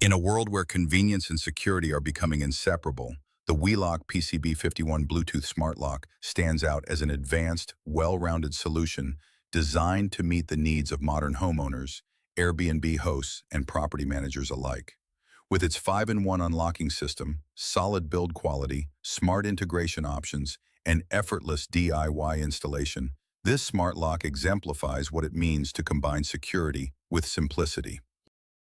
In a world where convenience and security are becoming inseparable, the WELOCK PCB51 Bluetooth Smart Lock stands out as an advanced, well-rounded solution designed to meet the needs of modern homeowners, Airbnb hosts, and property managers alike. With its 5-in-1 unlocking system, solid build quality, smart integration options, and effortless DIY installation, this smart lock exemplifies what it means to combine security with simplicity.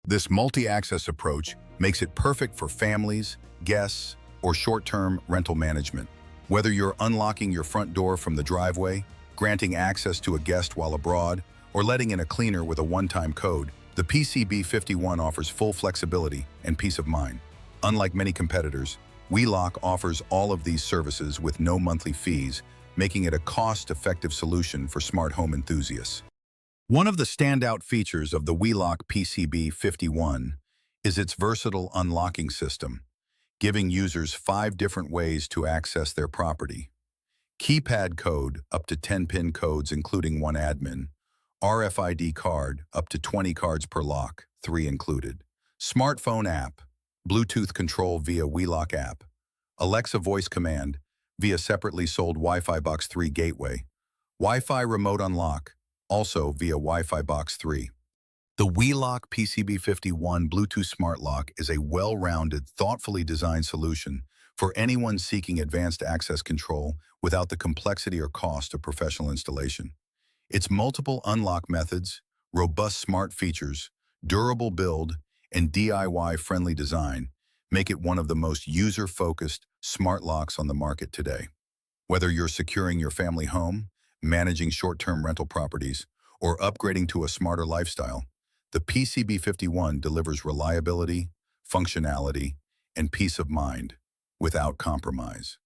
This multi-access approach makes it perfect for families, guests, or short-term rental management. Whether you're unlocking your front door from the driveway, granting access to a guest while abroad, or letting in a cleaner with a one-time code, the PCB51 offers full flexibility and peace of mind. Unlike many competitors, WELOCK offers all of these services with no monthly fees, making it a cost-effective solution for smart home enthusiasts. One of the standout features of the WELOCK PCB51 is its versatile unlocking system, giving users 5 different ways to access their property. Keypad code, up to 10 PIN codes including 1 admin. RFID card, up to 20 cards per lock, 3 included. Smartphone app, Bluetooth control via WELOCK app. Alexa voice command via separately sold Wi-Fi Box 3 gateway. Wi-Fi remote unlock, also via Wi-Fi Box 3. The WELOCK PCB51 Bluetooth Smart Lock is a well-rounded, thoughtfully designed solution for anyone seeking advanced access control without the complexity or cost of professional installation. Its multiple unlock methods, robust smart features, durable build, and DIY-friendly design make it one of the most user-focused smart locks on the market today. Whether you're securing your family home, managing short-term rental properties, or upgrading to a smarter lifestyle, the PCB51 delivers reliability, functionality, and peace of mind without compromise.